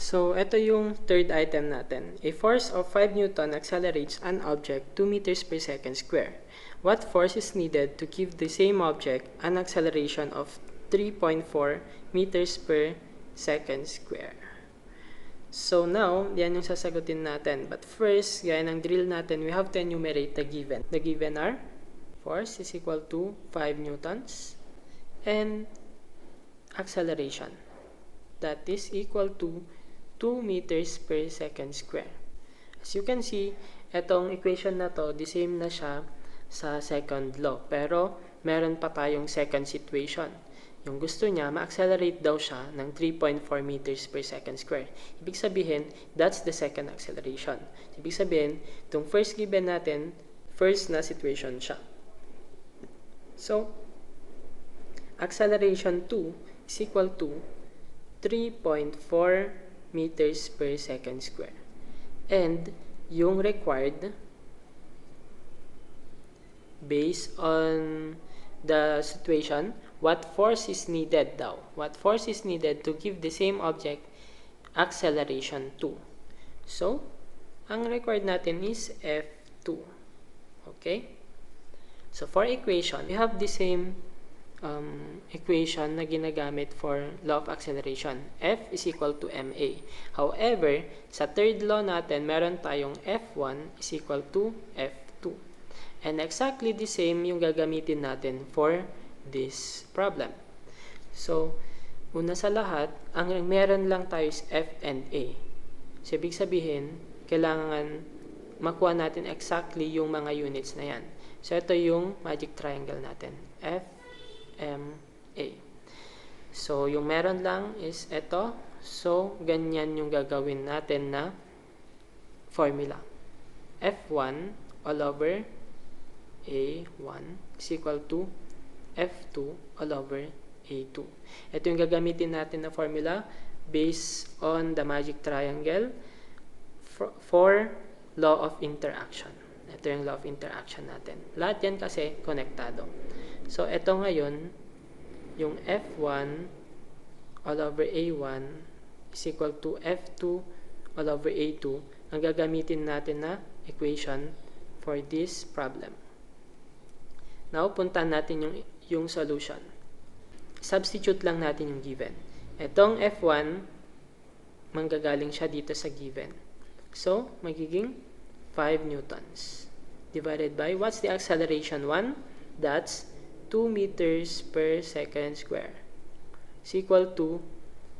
So, ito yung third item natin. A force of 5 Newton accelerates an object 2 meters per second square. What force is needed to give the same object an acceleration of 3.4 meters per second square? So now, yan yung sasagutin natin. But first, gaya ng drill natin, we have to enumerate the given. The given are force is equal to 5 newtons and acceleration. That is equal to 2 meters per second square. As you can see, etong equation na to, the same na siya sa second law. Pero, meron pa tayong second situation. Yung gusto niya, ma-accelerate daw siya ng 3.4 meters per second square. Ibig sabihin, that's the second acceleration. Ibig sabihin, itong first given natin, first na situation siya. So, acceleration 2 is equal to 3.4 meters per second square. And, yung required, based on the situation, what force is needed daw? What force is needed to give the same object acceleration 2? So, ang required natin is F2. Okay? So, for equation, we have the same equation na ginagamit for law of acceleration. F is equal to ma. However, sa third law natin, meron tayong F1 is equal to F2. And exactly the same yung gagamitin natin for this problem. So, una sa lahat, ang meron lang tayo is F and A. So, ibig sabihin, kailangan makuha natin exactly yung mga units na yan. So, ito yung magic triangle natin. F, M, A. So, yung meron lang is ito. So, ganyan yung gagawin natin na formula. F1 all over A1 is equal to F2 all over A2. Ito yung gagamitin natin na formula based on the magic triangle for law of interaction. Ito yung law of interaction natin. Lahat yan kasi konektado. So, ito ngayon, yung F1 all over A1 is equal to F2 all over A2 ang gagamitin natin na equation for this problem. Now, puntahan natin yung solution. Substitute lang natin yung given. Itong F1, manggagaling siya dito sa given. So, magiging 5 newtons. Divided by, what's the acceleration 1? That's 2 meters per second square. Is equal to,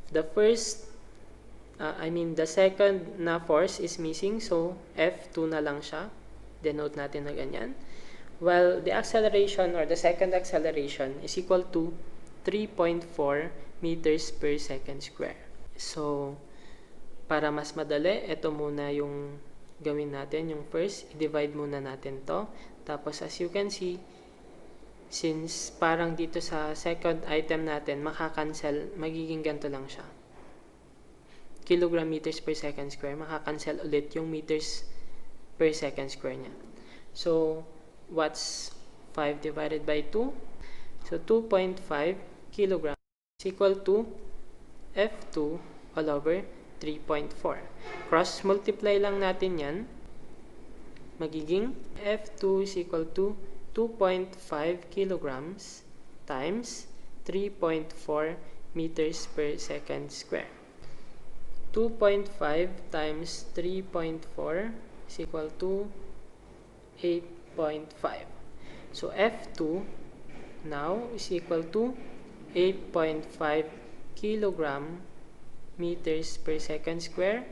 the second na force is missing. So, F2 na lang siya. Denote natin na ganyan. Well, the acceleration or the second acceleration is equal to 3.4 meters per second square. So, para mas madali, ito muna yung gawin natin. Yung first, i-divide muna natin to. Tapos, as you can see, since parang dito sa second item natin, makakancel, magiging ganito lang siya. Kilogram meters per second square, makakancel ulit yung meters per second square niya. So, what's 5 divided by 2? So, 2.5 kilograms is equal to F2 all over 3.4. Cross multiply lang natin yan. Magiging F2 is equal to 2.5 kilograms times 3.4 meters per second square. 2.5 times 3.4 is equal to 8.5. So, F2 now is equal to 8.5 kilogram meters per second square,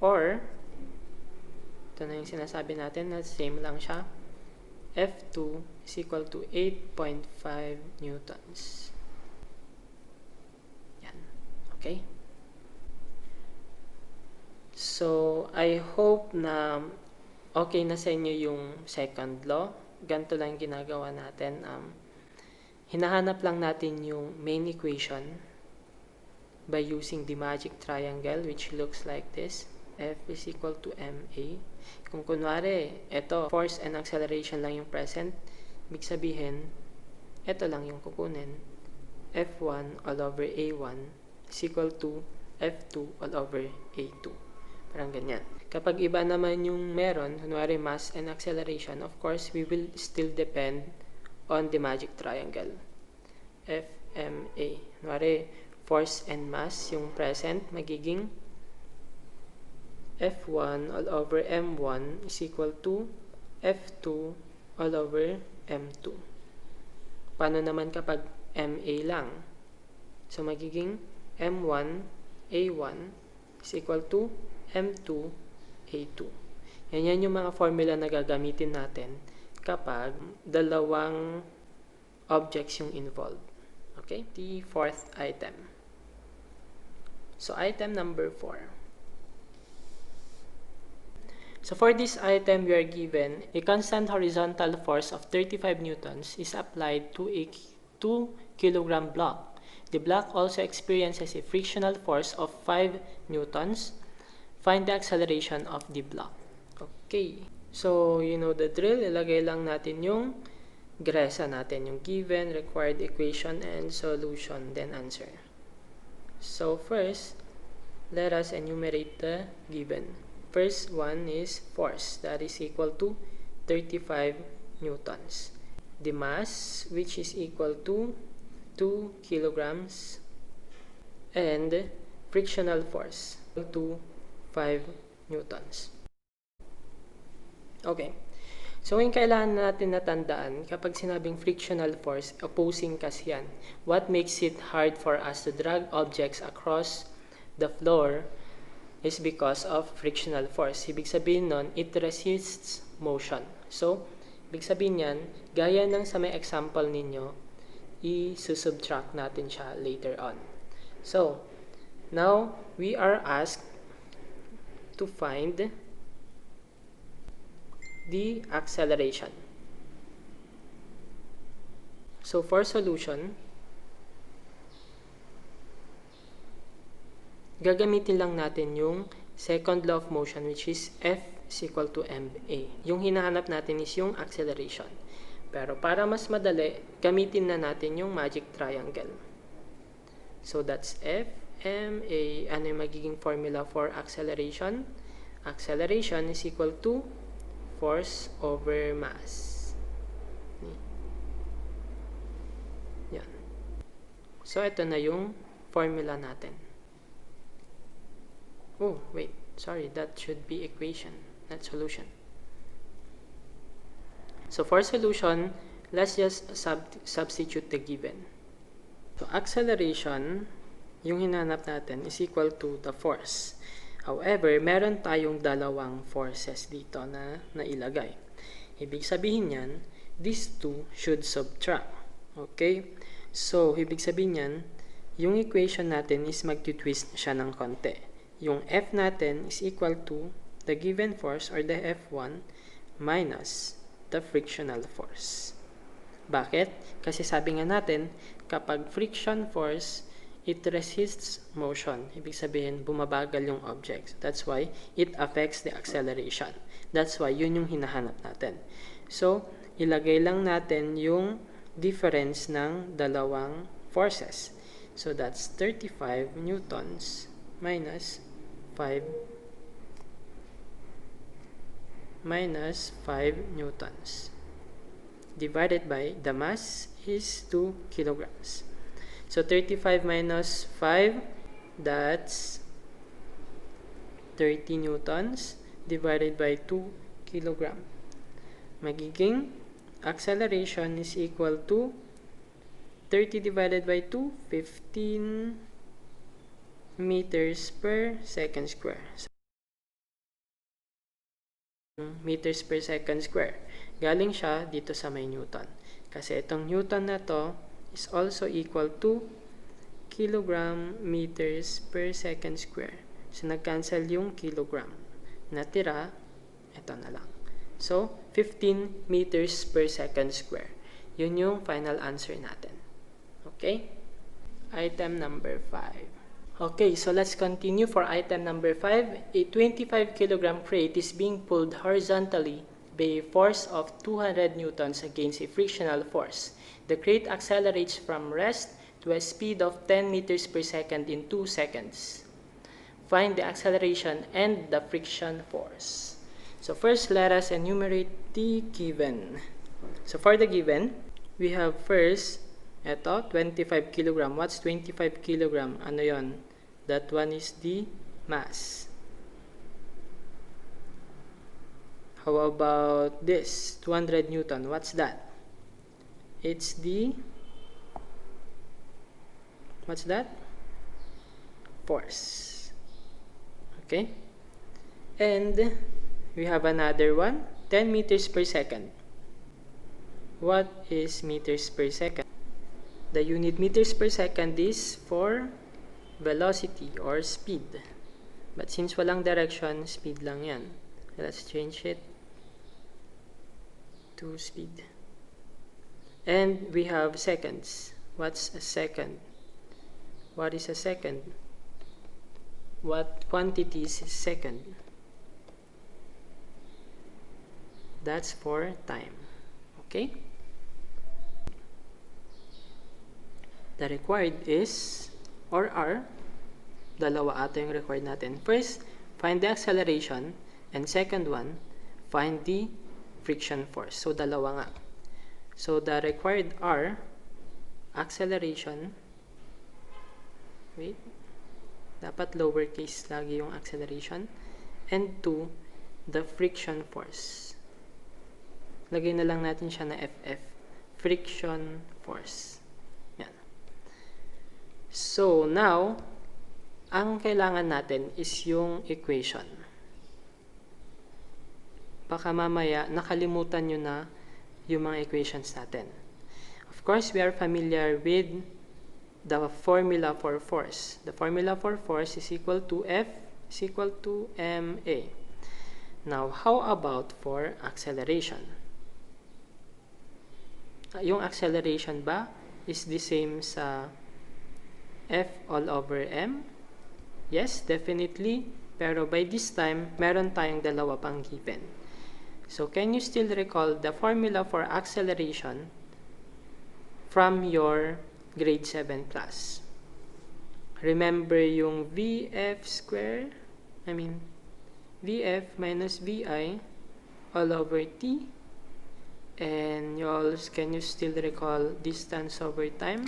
or ito na yung sinasabi natin na same lang siya. F2 is equal to 8.5 newtons. Yan. Okay? So, I hope na okay na sa inyo yung second law. Ganito lang ginagawa natin. Hinahanap lang natin yung main equation by using the magic triangle, which looks like this. F is equal to ma. Kung kunwari, ito, force and acceleration lang yung present, ibig sabihin, ito lang yung kukunin. F1 all over A1 is equal to F2 all over A2. Parang ganyan. Kapag iba naman yung meron, kunwari mass and acceleration, of course, we will still depend on the magic triangle. FMA. Kunwari, force and mass, yung present, magiging F1 all over M1 is equal to F2 all over M2. Paano naman kapag MA lang? So, magiging M1 A1 is equal to M2 A2. Yan yung mga formula na gagamitin natin kapag dalawang objects yung involved. Okay? The fourth item. So, item number 4. So, for this item, we are given a constant horizontal force of 35 newtons is applied to a 2 kilogram block. The block also experiences a frictional force of 5 newtons. Find the acceleration of the block. Okay. So, you know the drill. Ilagay lang natin yung gresa natin, yung given, required equation, and solution, then answer. So, first, let us enumerate the given. First one is force. That is equal to 35 newtons. The mass, which is equal to 2 kilograms, and frictional force equal to 5 newtons. Okay. So, yung kailangan natin natandaan, kapag sinabing frictional force, opposing kasi yan. What makes it hard for us to drag objects across the floor is because of frictional force. Ibig sabihin nun, it resists motion. So, ibig sabihin yan, gaya ng sa may example ninyo, i-subtract natin siya later on. So, now, we are asked to find the acceleration. So, for solution, gagamitin lang natin yung second law of motion, which is F is equal to ma. Yung hinahanap natin is yung acceleration. Pero para mas madali, gamitin na natin yung magic triangle. So, that's F, ma. Ano yung magiging formula for acceleration? Acceleration is equal to force over mass. Yan. So, ito na yung formula natin. Oh, wait. Sorry, that should be equation, not solution. So, for solution, let's just substitute the given. So, acceleration, yung hinanap natin, is equal to the force. However, meron tayong dalawang forces dito na nailagay. Ibig sabihin yan, these two should subtract. Okay? So, ibig sabihin yan, yung equation natin is magtitwist siya ng konti. Yung F natin is equal to the given force or the F1 minus the frictional force. Bakit? Kasi sabi nga natin, kapag friction force, it resists motion. Ibig sabihin, bumabagal yung object. That's why it affects the acceleration. That's why yun yung hinahanap natin. So, ilagay lang natin yung difference ng dalawang forces. So, that's 35 newtons minus 5 newtons divided by the mass is 2 kilograms. So, 35 minus 5, that's 30 newtons divided by 2 kilogram. Magiging acceleration is equal to 30 divided by 2, 15 meters per second square. So, meters per second square. Galing siya dito sa may Newton. Kasi itong Newton na to is also equal to kilogram meters per second square. So, nag-cancel yung kilogram. Natira, ito na lang. So, 15 meters per second square. Yun yung final answer natin. Okay? Item number 5. Okay, so let's continue for item number 5. A 25 kilogram crate is being pulled horizontally by a force of 200 newtons against a frictional force. The crate accelerates from rest to a speed of 10 meters per second in 2 seconds. find the acceleration and the friction force. So first, let us enumerate the given. So for the given, we have first, ito, 25 kilogram. What's 25 kilogram? Ano yon? That one is the mass. How about this? 200 Newton. What's that? It's the, what's that? Force. Okay? And we have another one, 10 meters per second. What is meters per second? The unit meters per second is for velocity or speed. But since walang direction, speed lang yan. Let's change it to speed. And we have seconds. What's a second? What is a second? What quantity is second? That's for time. Okay? The required is, or are, dalawa ata yung required natin. First, find the acceleration. And second one, find the friction force. So, dalawa nga. So, the required are acceleration. Wait. Dapat lowercase lagi yung acceleration. And 2, the friction force. Lagay na lang natin siya na FF. Friction force. Yan. So, now, ang kailangan natin is yung equation. Baka mamaya nakalimutan nyo na yung mga equations natin. Of course, we are familiar with the formula for force. The formula for force is equal to F is equal to ma. Now, how about for acceleration? Yung acceleration ba is the same sa F all over m? Yes, definitely. Pero by this time, meron tayong dalawa pang given. So, can you still recall the formula for acceleration from your grade 7 class? Remember yung VF square? VF minus VI all over T. And can you still recall distance over time?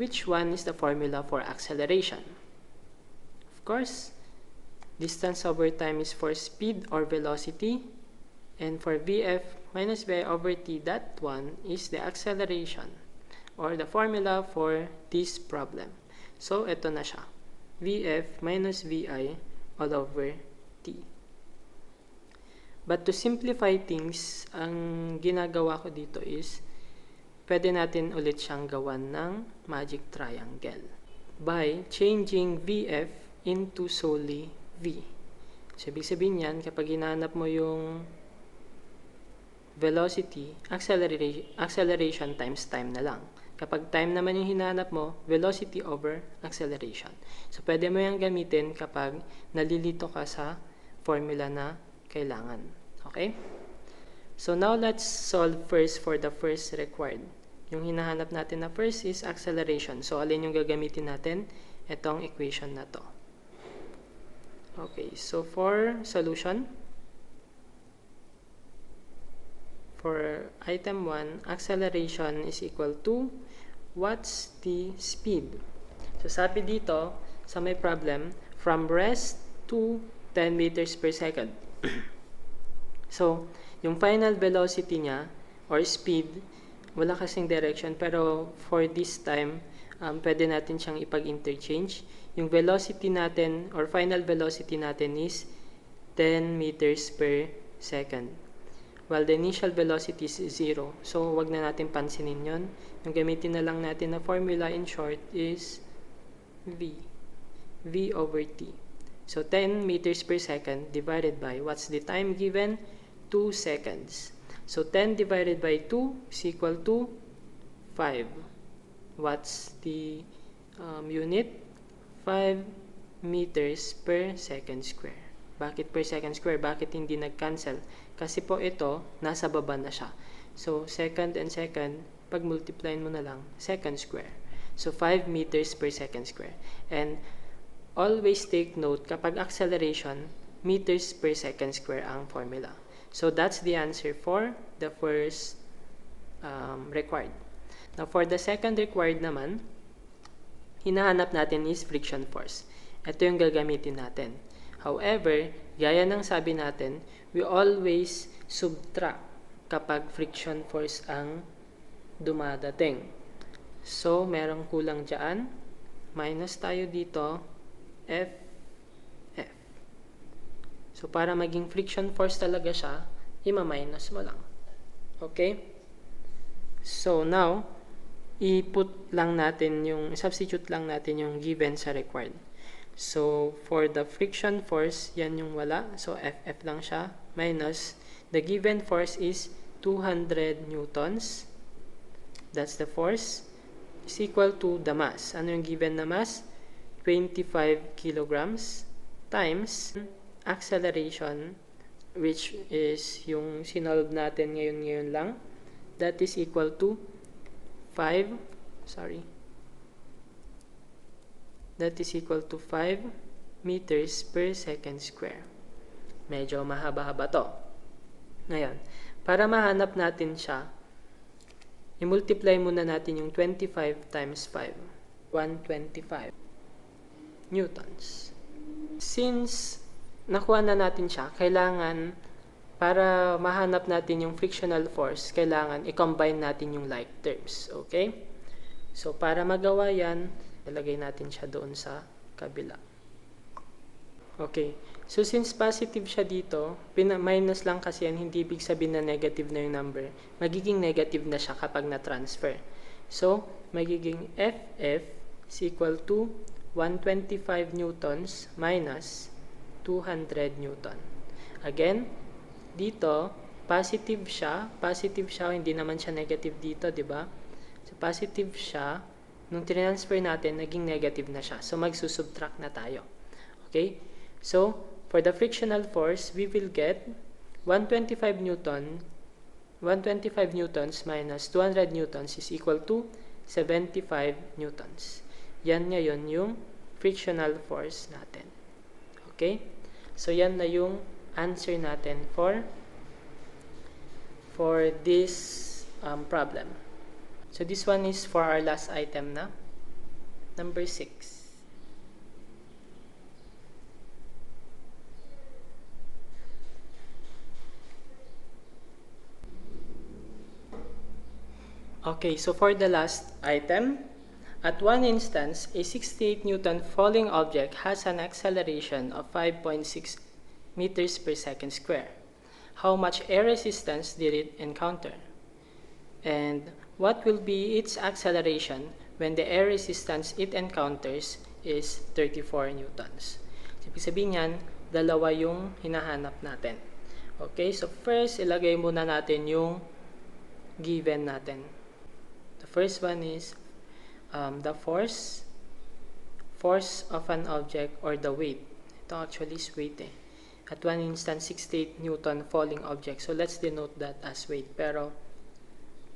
Which one is the formula for acceleration? Of course, distance over time is for speed or velocity. And for VF minus VI over T, that one is the acceleration or the formula for this problem. So, ito na siya. VF minus VI all over T. But to simplify things, ang ginagawa ko dito is, pwede natin ulit siyang gawan ng magic triangle by changing VF into solely V. So, ibig sabihin yan, kapag hinahanap mo yung velocity, acceleration times time na lang. Kapag time naman yung hinahanap mo, velocity over acceleration. So, pwede mo yung gamitin kapag nalilito ka sa formula na kailangan. Okay? So, now let's solve first for the first required. Yung hinahanap natin na first is acceleration. So, alin yung gagamitin natin? Itong equation na to. Okay, so for solution, for item 1, acceleration is equal to what's the speed? So, sabi dito, sa may problem, from rest to 10 meters per second. So, yung final velocity niya, or speed, wala kasing direction, pero for this time, pwede natin siyang ipag-interchange. Yung velocity natin, or final velocity natin is 10 meters per second. While the initial velocity is 0. So, wag na natin pansinin yon. Yung gamitin na lang natin na formula in short is V. V over T. So, 10 meters per second divided by, what's the time given? 2 seconds. So, 10 divided by 2 is equal to 5. What's the unit? 5 meters per second square. Bakit per second square? Bakit hindi nag-cancel? Kasi po ito, nasa baba na siya. So, second and second, pag multiply mo na lang, second square. So, 5 meters per second square. And always take note kapag acceleration, meters per second square ang formula. So that's the answer for the first required. Now, for the second required naman, hinahanap natin is friction force. Ito yung gagamitin natin. However, gaya ng sabi natin, we always subtract kapag friction force ang dumadating. So, merong kulang dyan. Minus tayo dito. F. So, para maging friction force talaga siya, ima-minus mo lang. Okay? So, now, substitute lang natin yung given sa required. So, for the friction force, yan yung wala. So, F lang siya. Minus, the given force is 200 newtons. That's the force. Is equal to the mass. Ano yung given na mass? 25 kilograms times acceleration, which is yung sinolve natin ngayon lang. That is equal to 5 meters per second square. Medyo mahaba-haba to. Ngayon, para mahanap natin siya, i-multiply muna natin yung 25 times 5. 125 newtons. Since nakuha na natin siya, kailangan, para mahanap natin yung frictional force, kailangan i-combine natin yung like terms. Okay? So, para magawa yan, ilagay natin siya doon sa kabila. Okay. So, since positive siya dito, minus lang kasi yan, hindi ibig sabihin na negative na yung number. Magiging negative na siya kapag na-transfer. So, magiging FF is equal to 125 newtons minus 200 newton. Again, dito, positive siya, hindi naman siya negative dito, di ba? So, positive siya, nung transfer natin, naging negative na siya. So, magsusubtract na tayo. Okay? So, for the frictional force, we will get 125 newtons minus 200 newtons is equal to 75 newtons. Yan ngayon yung frictional force natin. Okay? So, yan na yung answer natin for this problem. So, this one is for our last item na. Number 6. Okay, so for the last item, at one instance, a 68 Newton falling object has an acceleration of 5.6 meters per second square. How much air resistance did it encounter? And what will be its acceleration when the air resistance it encounters is 34 newtons? So, ibig sabihin yan, dalawa yung hinahanap natin. Okay, so first, ilagay muna natin yung given natin. The first one is the force of an object or the weight. Ito actually is weight eh. At one instance, 68 Newton falling object. So, let's denote that as weight. Pero,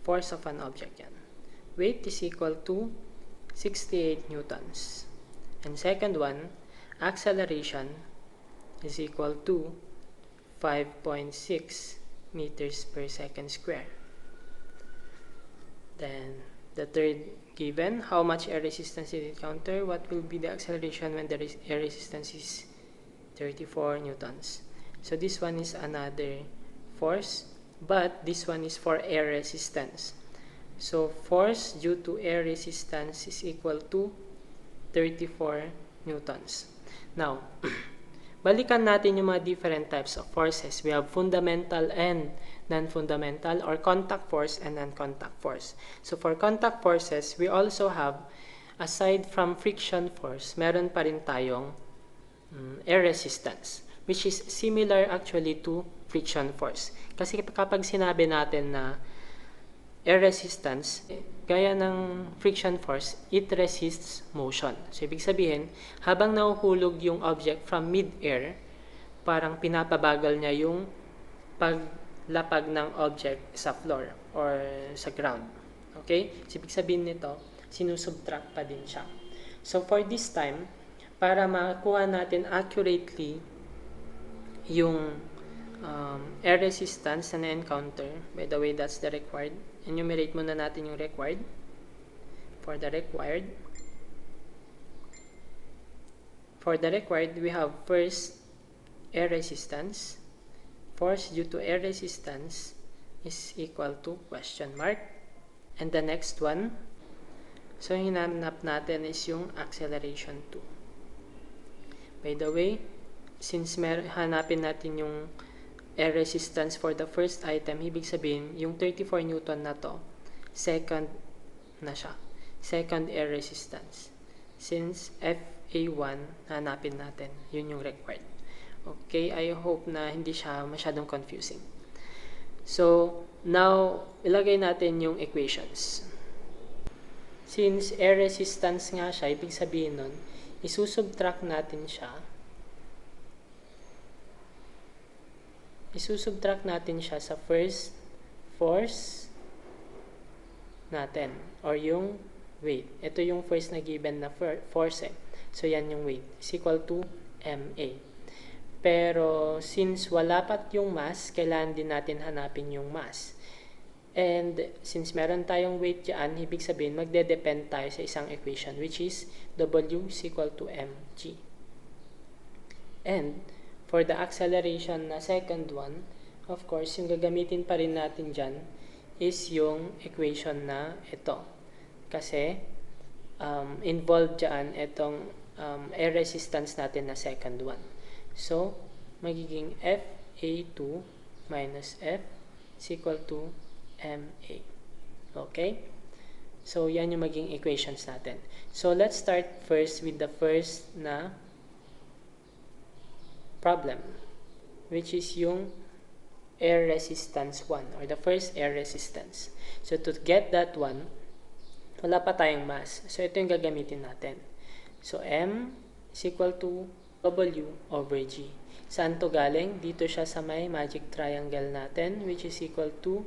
force of an object yan. Weight is equal to 68 Newtons. And second one, acceleration is equal to 5.6 meters per second square. Then, the third given, how much air resistance did it encounter? What will be the acceleration when the air resistance is 34 newtons? So, this one is another force, but this one is for air resistance. So, force due to air resistance is equal to 34 newtons. Now, balikan natin yung mga different types of forces. We have fundamental and non-fundamental, or contact force and non-contact force. So, for contact forces, we also have, aside from friction force, meron pa rin tayong air resistance, which is similar actually to friction force. Kasi kapag sinabi natin na air resistance, gaya ng friction force, it resists motion. So, ibig sabihin, habang nahuhulog yung object from mid-air, parang pinapabagal niya yung paglapag ng object sa floor or sa ground. Okay? So, ibig sabihin nito, sinusubtract pa din siya. So, for this time, para makuha natin accurately yung air resistance na na-encounter. By the way, that's the required. Enumerate muna natin yung required. For the required, we have first air resistance. Force due to air resistance is equal to question mark. And the next one, so hinanap natin is yung acceleration 2. By the way, since hanapin natin yung air resistance for the first item, ibig sabihin, yung 34 Newton na to, second na siya. Second air resistance. Since FA1, hanapin natin. Yun yung required. Okay, I hope na hindi siya masyadong confusing. So, now, ilagay natin yung equations. Since air resistance nga siya, ibig sabihin nun, isusubtract natin siya. Sa first force natin or yung weight. Ito yung first na given na force eh. So, yan yung weight. Is equal to MA. Pero, since wala pat yung mass, kailangan din natin hanapin yung mass. And, since meron tayong weight dyan, ibig sabihin, magde-depend tayo sa isang equation, which is W is equal to mg. And, for the acceleration na second one, of course, yung gagamitin pa rin natin dyan is yung equation na ito. Kasi, involved dyan itong air resistance natin na second one. So, magiging FA2 minus F is equal to MA. Okay? So, yan yung maging equations natin. So, let's start first with the first na problem, which is yung air resistance 1 or the first air resistance. So, to get that one, wala pa tayong mass. So, ito yung gagamitin natin. So, M is equal to W over G. Saan to galing? Dito siya sa may magic triangle natin, which is equal to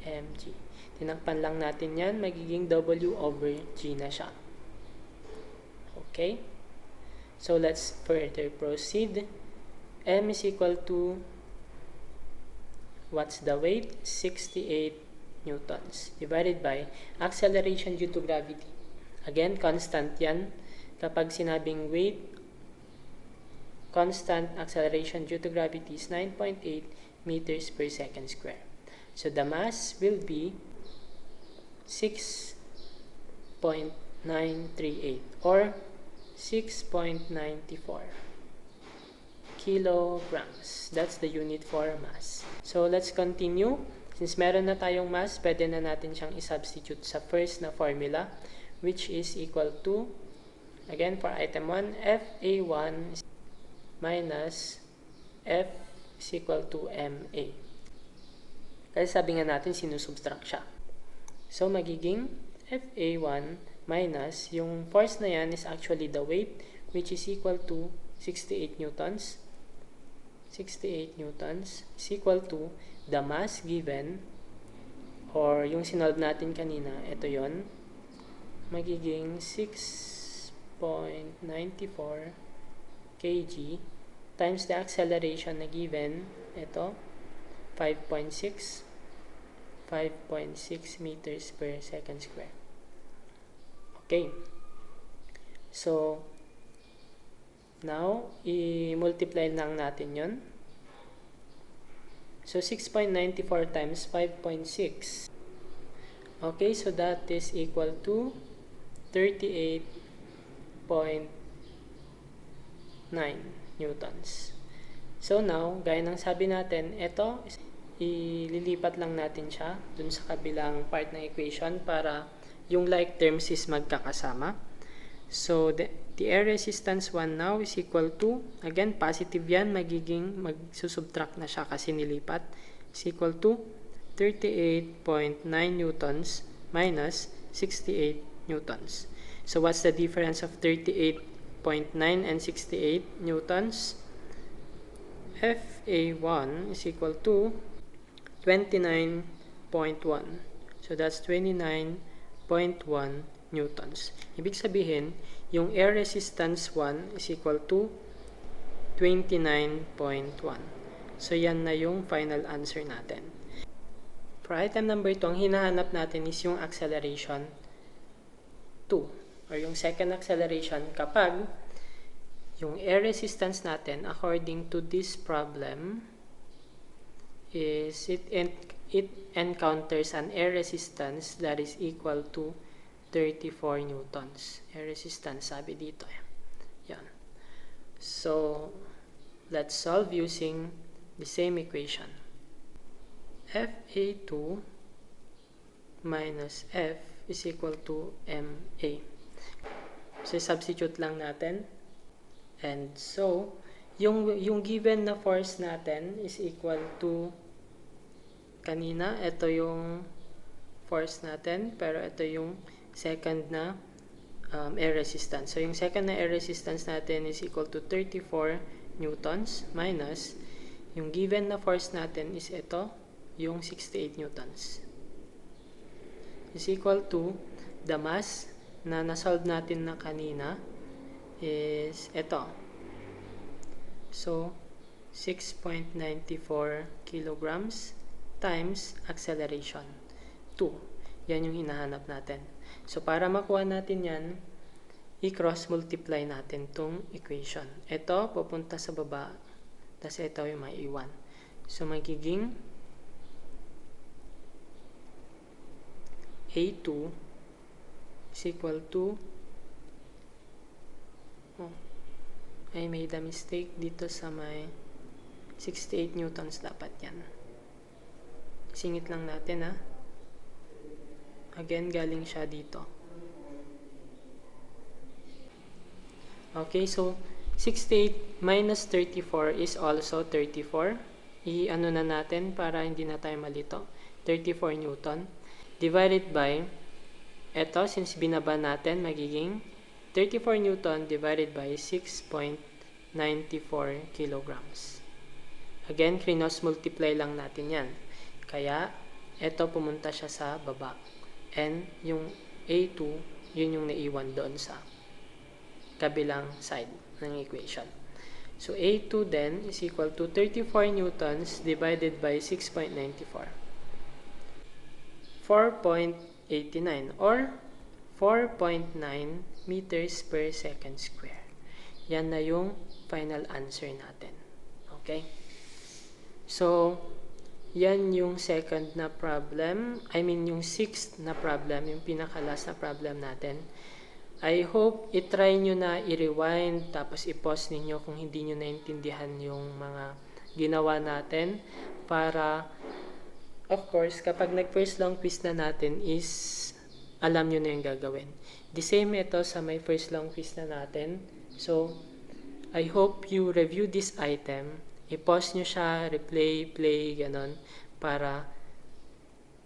mg. Tinakpan lang natin yan, magiging W over G na siya. Okay? So, let's further proceed. M is equal to, what's the weight? 68 newtons divided by acceleration due to gravity. Again, constant yan. Kapag sinabing weight, constant acceleration due to gravity is 9.8 meters per second square. So, the mass will be 6.938 or 6.94 kilograms. That's the unit for mass. So, let's continue. Since meron na tayong mass, pwede na natin siyang i-substitute sa first na formula, which is equal to, again, for item 1, FA1 minus F is equal to MA. Kasi sabi nga natin, sinusubtract siya. So, magiging FA1 minus, yung force na yan is actually the weight, which is equal to 68 newtons. 68 newtons is equal to the mass given, or yung sinolve natin kanina, ito yon, magiging 6.94 kg times the acceleration na given, ito, 5.6 meters per second square. Okay. So, now, i-multiply lang natin yon. So, 6.94 times 5.6. Okay, so that is equal to 38.9 newtons. So, now, gaya ng sabi natin, ito, ililipat lang natin siya dun sa kabilang part ng equation para yung like terms is magkakasama. So, the air resistance 1 now is equal to, again, positive yan, magsusubtract na siya kasi nilipat, is equal to 38.9 newtons minus 68 newtons. So, what's the difference of 38.9 and 68 newtons? FA1 is equal to 29.1. So, that's 29.1 newtons. Ibig sabihin, yung air resistance 1 is equal to 29.1. So, yan na yung final answer natin. For item number 2, ang hinahanap natin is yung acceleration 2 or yung second acceleration kapag yung air resistance natin according to this problem is it encounters an air resistance that is equal to 34 newtons. Air resistance sabi dito. Yan. So, let's solve using the same equation. FA2 minus F is equal to MA. So, substitute lang natin. And so, yung given na force natin is equal to kanina, ito yung force natin, pero ito yung second na air resistance. So, yung second na air resistance natin is equal to 34 newtons minus yung given na force natin is ito, yung 68 newtons. Is equal to the mass na nasolve natin na kanina is ito. So, 6.94 kilograms times acceleration 2. Yan yung hinahanap natin. So, para makuha natin yan, i-cross multiply natin tong equation. Ito, pupunta sa baba, tapos ito yung maiiwan. So, magiging A2 is equal to I made a mistake dito sa may 68 newtons dapat yan. Singit lang natin ha. Again, galing siya dito. Okay, so 68 minus 34 is also 34. I-ano na natin para hindi na tayo malito. 34 newton divided by eto, since binaba natin, magiging 34 newton divided by 6.94 kilograms. Again, cross multiply lang natin yan. Kaya, eto pumunta siya sa baba. And yung A2, yun yung naiwan doon sa kabilang side ng equation. So, A2 then is equal to 34 newtons divided by 6.94. 4.89 or 4.9 meters per second square. Yan na yung final answer natin. Okay? So, yan yung second na problem. I mean, yung sixth na problem, yung pinaka-last na problem natin. I hope i-try nyo na i-rewind, tapos i-pause ninyo kung hindi nyo naintindihan yung mga ginawa natin para, of course, kapag nag-first long quiz na natin is alam nyo na yung gagawin. The same ito sa may first long quiz na natin. So, I hope you review this item. I-pause nyo siya, replay, play, ganon, para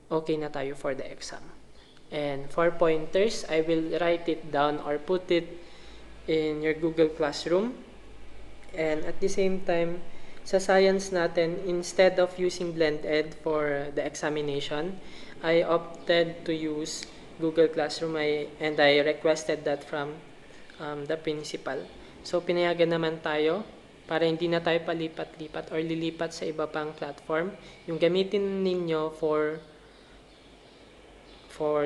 okay na tayo for the exam. And for pointers, I will write it down or put it in your Google Classroom. And at the same time, sa science natin, instead of using BlendEd for the examination, I opted to use Google Classroom and I requested that from the principal. So, pinayagan naman tayo para hindi na tayo palipat-lipat or lilipat sa iba pang platform. Yung gamitin ninyo for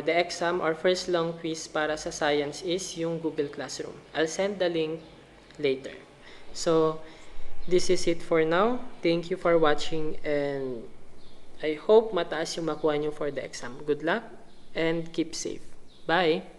the exam or first long quiz para sa science is yung Google Classroom. I'll send the link later. So, this is it for now. Thank you for watching and I hope mataas yung makuha nyo for the exam. Good luck and keep safe. Bye!